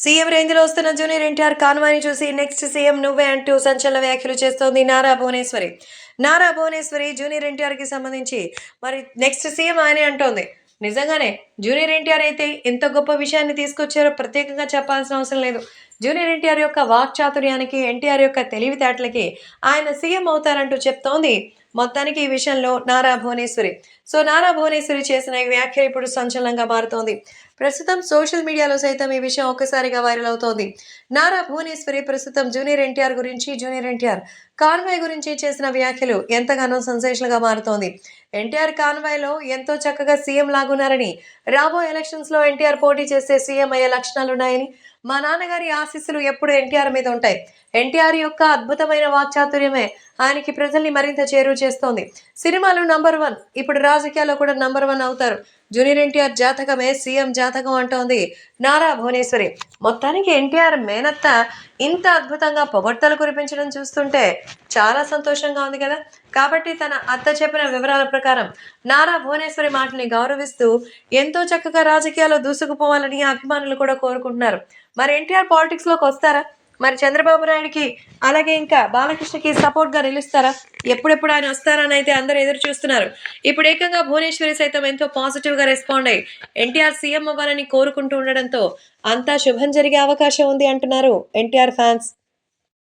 CM రేంజ్‌లో వస్తున్న junior NTR కాన్వాయ్‌ని చూసి నెక్స్ట్ సీఎం నువ్వే అంటూ సంచలన వ్యాఖ్యలు చేస్తోంది నారా భువనేశ్వరి. నారా భువనేశ్వరి జూనియర్ ఎన్టీఆర్‌కి సంబంధించి మరి నెక్స్ట్ సీఎం ఆయనే అంటోంది. నిజంగానే జూనియర్ ఎన్టీఆర్ అయితే ఎంత గొప్ప విషయాన్ని తీసుకొచ్చారో ప్రత్యేకంగా చెప్పాల్సిన అవసరం లేదు. జూనియర్ ఎన్టీఆర్ యొక్క వాక్చాతుర్యానికి, ఎన్టీఆర్ యొక్క తెలివితేటలకి ఆయన సీఎం అవుతారంటూ చెప్తోంది మొత్తానికి ఈ విషయంలో నారా భువనేశ్వరి. సో, నారా భువనేశ్వరి చేసిన ఈ వ్యాఖ్య ఇప్పుడు సంచలనంగా మారుతోంది. ప్రస్తుతం సోషల్ మీడియాలో సైతం ఈ విషయం ఒక్కసారిగా వైరల్ అవుతోంది. నారా భువనేశ్వరి ప్రస్తుతం జూనియర్ ఎన్టీఆర్ గురించి, జూనియర్ ఎన్టీఆర్ కాన్వాయ్ గురించి చేసిన వ్యాఖ్యలు ఎంతగానో సెన్సేషనల్‌గా మారుతోంది. ఎన్టీఆర్ కాన్వాయ్‌లో ఎంతో చక్కగా సీఎం లాగున్నారని, రాబోయే ఎలక్షన్స్‌లో ఎన్టీఆర్ పోటీ చేస్తే సీఎం అయ్యే లక్షణాలున్నాయని, మా నాన్నగారి ఆశీస్సులు ఎప్పుడూ ఎన్టీఆర్ మీద ఉంటాయి. ఎన్టీఆర్ యొక్క అద్భుతమైన వాక్చాతుర్యమే ఆయనకి ప్రజల్ని మరింత చేరువ చేస్తోంది. సినిమాలు నంబర్ 1, ఇప్పుడు రాజకీయాల్లో కూడా నంబర్ 1 అవుతారు. జూనియర్ ఎన్టీఆర్ జాతకమే సీఎం జాతకం అంటోంది నారా భువనేశ్వరి. మొత్తానికి ఎన్టీఆర్ మేనత్త ఇంత అద్భుతంగా పొగడ్తలు కురిపించడం చూస్తుంటే చాలా సంతోషంగా ఉంది కదా! కాబట్టి తన అత్త చెప్పిన వివరాల ప్రకారం నారా భువనేశ్వరి మాటని గౌరవిస్తూ ఎంతో చక్కగా రాజకీయాల్లో దూసుకుపోవాలని అభిమానులు కూడా కోరుకుంటున్నారు. మరి ఎన్టీఆర్ పాలిటిక్స్‌లోకి వస్తారా? మరి చంద్రబాబు నాయుడుకి, అలాగే ఇంకా బాలకృష్ణకి సపోర్ట్‌గా నిలుస్తారా? ఎప్పుడెప్పుడు ఆయన వస్తారని అయితే అందరూ ఎదురు చూస్తున్నారు. ఇప్పుడు ఏకంగా భువనేశ్వరి సైతం ఎంతో పాజిటివ్‌గా రెస్పాండ్ అయ్యి ఎన్టీఆర్ సీఎం అవ్వాలని కోరుకుంటూ ఉండడంతో అంతా శుభం జరిగే అవకాశం ఉంది అంటున్నారు ఎన్టీఆర్ ఫ్యాన్స్.